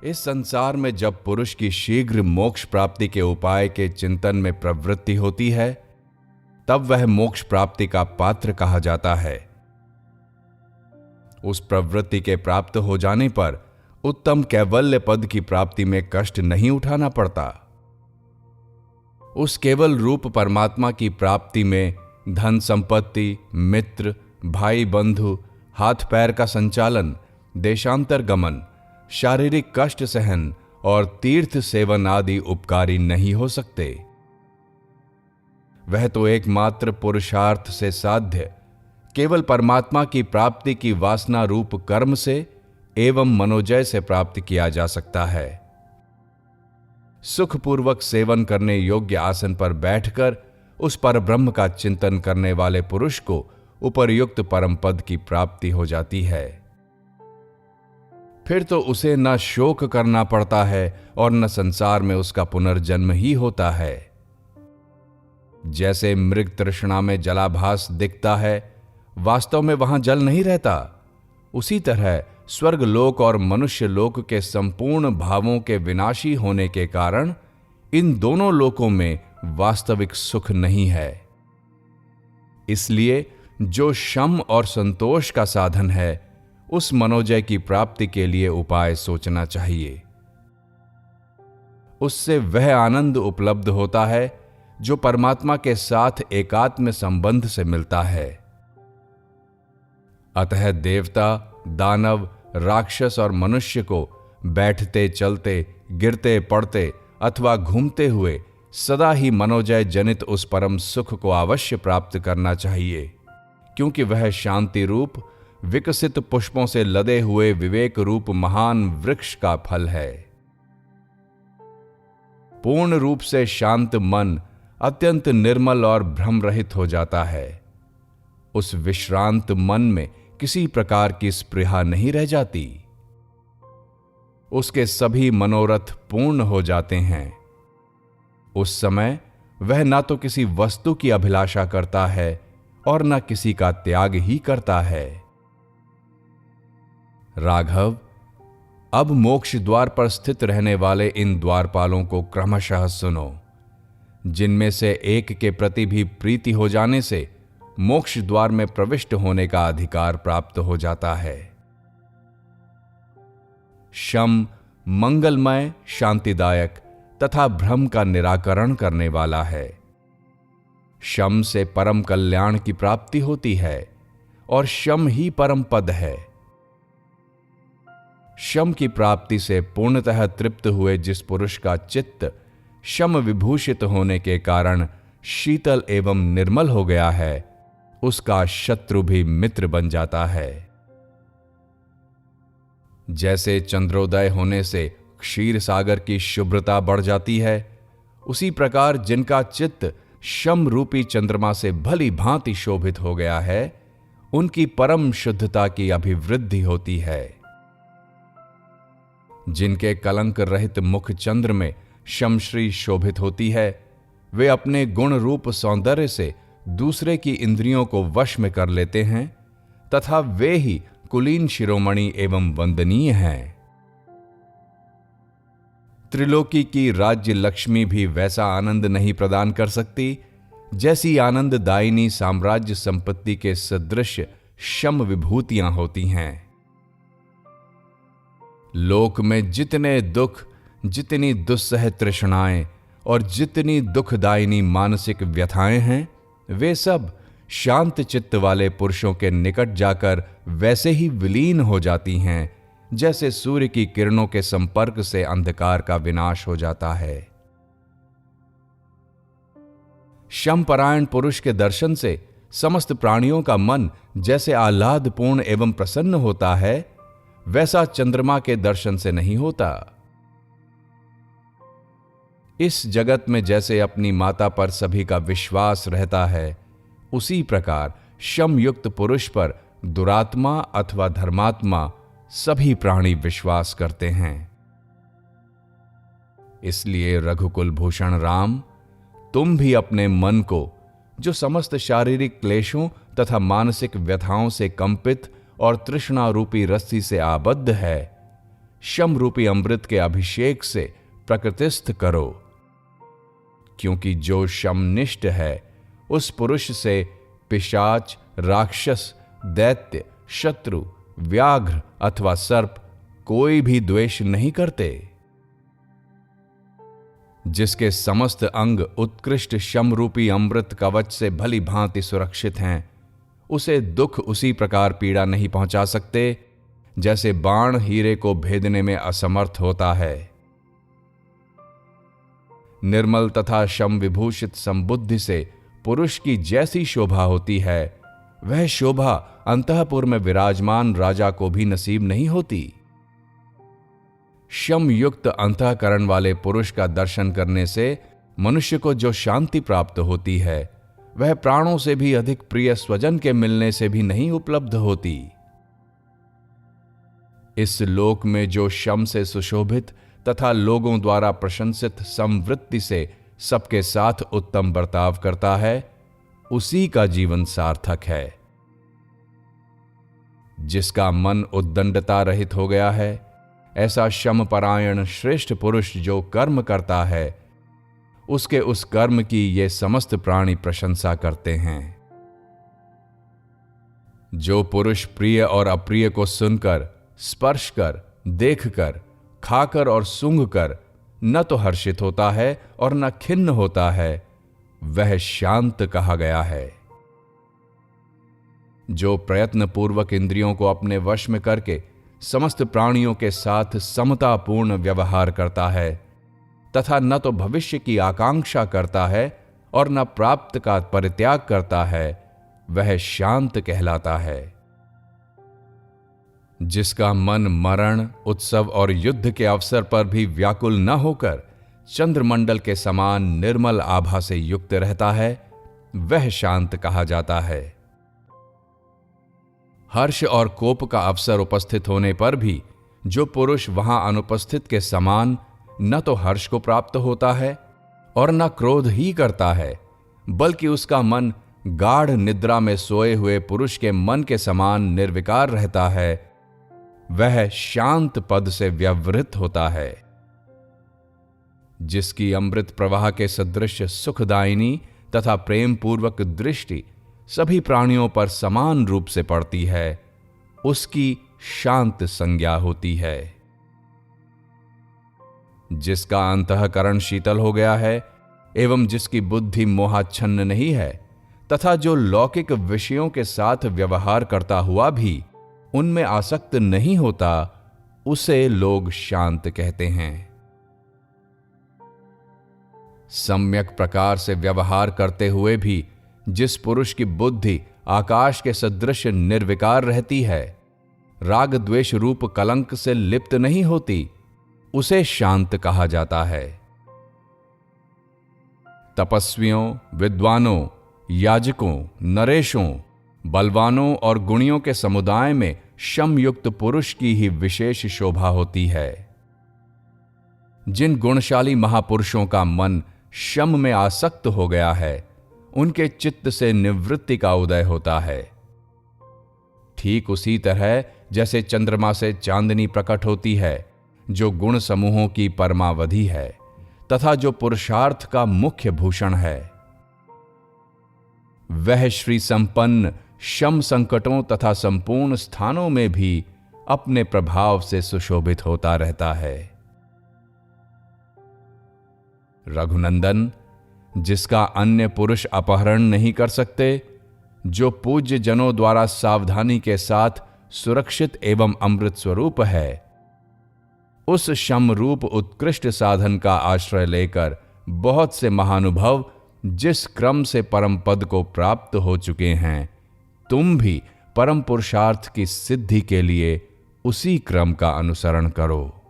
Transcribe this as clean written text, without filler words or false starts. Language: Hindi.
इस संसार में जब पुरुष की शीघ्र मोक्ष प्राप्ति के उपाय के चिंतन में प्रवृत्ति होती है, तब वह मोक्ष प्राप्ति का पात्र कहा जाता है। उस प्रवृत्ति के प्राप्त हो जाने पर उत्तम कैवल्य पद की प्राप्ति में कष्ट नहीं उठाना पड़ता। उस केवल रूप परमात्मा की प्राप्ति में धन संपत्ति, मित्र, भाई बंधु, हाथ पैर का संचालन, देशांतर गमन, शारीरिक कष्ट सहन और तीर्थ सेवन आदि उपकारी नहीं हो सकते। वह तो एकमात्र पुरुषार्थ से साध्य केवल परमात्मा की प्राप्ति की वासना रूप कर्म से एवं मनोजय से प्राप्त किया जा सकता है। सुखपूर्वक सेवन करने योग्य आसन पर बैठकर उस परब्रह्म का चिंतन करने वाले पुरुष को उपर्युक्त परम पद की प्राप्ति हो जाती है। फिर तो उसे न शोक करना पड़ता है और न संसार में उसका पुनर्जन्म ही होता है। जैसे मृग तृष्णा में जलाभास दिखता है, वास्तव में वहां जल नहीं रहता, उसी तरह स्वर्गलोक और मनुष्य लोक के संपूर्ण भावों के विनाशी होने के कारण इन दोनों लोकों में वास्तविक सुख नहीं है। इसलिए जो शम और संतोष का साधन है, उस मनोजय की प्राप्ति के लिए उपाय सोचना चाहिए। उससे वह आनंद उपलब्ध होता है जो परमात्मा के साथ एकात्म संबंध से मिलता है। अतः देवता, दानव, राक्षस और मनुष्य को बैठते, चलते, गिरते, पड़ते अथवा घूमते हुए सदा ही मनोजय जनित उस परम सुख को अवश्य प्राप्त करना चाहिए, क्योंकि वह शांति रूप विकसित पुष्पों से लदे हुए विवेक रूप महान वृक्ष का फल है। पूर्ण रूप से शांत मन अत्यंत निर्मल और भ्रम रहित हो जाता है। उस विश्रांत मन में किसी प्रकार की स्पृहा नहीं रह जाती। उसके सभी मनोरथ पूर्ण हो जाते हैं। उस समय वह ना तो किसी वस्तु की अभिलाषा करता है और ना किसी का त्याग ही करता है। राघव, अब मोक्ष द्वार पर स्थित रहने वाले इन द्वारपालों को क्रमशः सुनो, जिनमें से एक के प्रति भी प्रीति हो जाने से मोक्ष द्वार में प्रविष्ट होने का अधिकार प्राप्त हो जाता है। शम मंगलमय, शांतिदायक तथा भ्रम का निराकरण करने वाला है। शम से परम कल्याण की प्राप्ति होती है और शम ही परम पद है। शम की प्राप्ति से पूर्णतः तृप्त हुए जिस पुरुष का चित्त शम विभूषित होने के कारण शीतल एवं निर्मल हो गया है, उसका शत्रु भी मित्र बन जाता है। जैसे चंद्रोदय होने से क्षीर सागर की शुभ्रता बढ़ जाती है, उसी प्रकार जिनका चित्त शम रूपी चंद्रमा से भली भांति शोभित हो गया है, उनकी परम शुद्धता की अभिवृद्धि होती है। जिनके कलंक रहित मुख चंद्र में शमश्री शोभित होती है, वे अपने गुण रूप सौंदर्य से दूसरे की इंद्रियों को वश में कर लेते हैं तथा वे ही कुलीन शिरोमणि एवं वंदनीय हैं। त्रिलोकी की राज्य लक्ष्मी भी वैसा आनंद नहीं प्रदान कर सकती जैसी आनंददायिनी साम्राज्य संपत्ति के सदृश शम विभूतियां होती हैं। लोक में जितने दुख, जितनी दुस्सह तृष्णाएं और जितनी दुखदायिनी मानसिक व्यथाएं हैं, वे सब शांत चित्त वाले पुरुषों के निकट जाकर वैसे ही विलीन हो जाती हैं जैसे सूर्य की किरणों के संपर्क से अंधकार का विनाश हो जाता है। शमपरायण पुरुष के दर्शन से समस्त प्राणियों का मन जैसे आह्लादपूर्ण एवं प्रसन्न होता है, वैसा चंद्रमा के दर्शन से नहीं होता। इस जगत में जैसे अपनी माता पर सभी का विश्वास रहता है, उसी प्रकार शमयुक्त पुरुष पर दुरात्मा अथवा धर्मात्मा सभी प्राणी विश्वास करते हैं। इसलिए रघुकुल भूषण राम, तुम भी अपने मन को, जो समस्त शारीरिक क्लेशों तथा मानसिक व्यथाओं से कंपित और तृष्णा रूपी रस्सी से आबद्ध है, शम रूपी अमृत के अभिषेक से प्रकृतिस्थ करो, क्योंकि जो शमनिष्ठ है उस पुरुष से पिशाच, राक्षस, दैत्य, शत्रु, व्याघ्र अथवा सर्प कोई भी द्वेष नहीं करते। जिसके समस्त अंग उत्कृष्ट शम रूपी अमृत कवच से भली भांति सुरक्षित हैं, उसे दुख उसी प्रकार पीड़ा नहीं पहुंचा सकते जैसे बाण हीरे को भेदने में असमर्थ होता है। निर्मल तथा शम विभूषित संबुद्धि से पुरुष की जैसी शोभा होती है, वह शोभा अंतःपुर में विराजमान राजा को भी नसीब नहीं होती। शम युक्त अंतःकरण वाले पुरुष का दर्शन करने से मनुष्य को जो शांति प्राप्त होती है, वह प्राणों से भी अधिक प्रिय स्वजन के मिलने से भी नहीं उपलब्ध होती। इस लोक में जो शम से सुशोभित तथा लोगों द्वारा प्रशंसित समवृत्ति से सबके साथ उत्तम बर्ताव करता है, उसी का जीवन सार्थक है। जिसका मन उद्दंडता रहित हो गया है, ऐसा शम परायण श्रेष्ठ पुरुष जो कर्म करता है, उसके उस कर्म की ये समस्त प्राणी प्रशंसा करते हैं। जो पुरुष प्रिय और अप्रिय को सुनकर, स्पर्श कर, देखकर, खाकर और सूंघकर न तो हर्षित होता है और न खिन्न होता है, वह शांत कहा गया है। जो प्रयत्न पूर्वक इंद्रियों को अपने वश में करके समस्त प्राणियों के साथ समतापूर्ण व्यवहार करता है तथा न तो भविष्य की आकांक्षा करता है और न प्राप्त का परित्याग करता है, वह शांत कहलाता है। जिसका मन मरण, उत्सव और युद्ध के अवसर पर भी व्याकुल न होकर चंद्रमंडल के समान निर्मल आभा से युक्त रहता है, वह शांत कहा जाता है। हर्ष और कोप का अवसर उपस्थित होने पर भी जो पुरुष वहां अनुपस्थित के समान न तो हर्ष को प्राप्त होता है और न क्रोध ही करता है, बल्कि उसका मन गाढ़ निद्रा में सोए हुए पुरुष के मन के समान निर्विकार रहता है, वह शांत पद से व्यवहृत होता है। जिसकी अमृत प्रवाह के सदृश सुखदायिनी तथा प्रेम पूर्वक दृष्टि सभी प्राणियों पर समान रूप से पड़ती है, उसकी शांत संज्ञा होती है। जिसका अंतःकरण शीतल हो गया है एवं जिसकी बुद्धि मोहाच्छन्न नहीं है तथा जो लौकिक विषयों के साथ व्यवहार करता हुआ भी उनमें आसक्त नहीं होता, उसे लोग शांत कहते हैं। सम्यक प्रकार से व्यवहार करते हुए भी जिस पुरुष की बुद्धि आकाश के सदृश निर्विकार रहती है, राग द्वेष रूप कलंक से लिप्त नहीं होती, उसे शांत कहा जाता है। तपस्वियों, विद्वानों, याजकों, नरेशों, बलवानों और गुणियों के समुदाय में शमयुक्त पुरुष की ही विशेष शोभा होती है। जिन गुणशाली महापुरुषों का मन शम में आसक्त हो गया है, उनके चित्त से निवृत्ति का उदय होता है। ठीक उसी तरह जैसे चंद्रमा से चांदनी प्रकट होती है, जो गुण समूहों की परमावधि है तथा जो पुरुषार्थ का मुख्य भूषण है, वह श्री संपन्न शम संकटों तथा संपूर्ण स्थानों में भी अपने प्रभाव से सुशोभित होता रहता है। रघुनंदन, जिसका अन्य पुरुष अपहरण नहीं कर सकते, जो पूज्य जनों द्वारा सावधानी के साथ सुरक्षित एवं अमृत स्वरूप है, उस शम रूप उत्कृष्ट साधन का आश्रय लेकर बहुत से महानुभव जिस क्रम से परम पद को प्राप्त हो चुके हैं, तुम भी परम पुरुषार्थ की सिद्धि के लिए उसी क्रम का अनुसरण करो।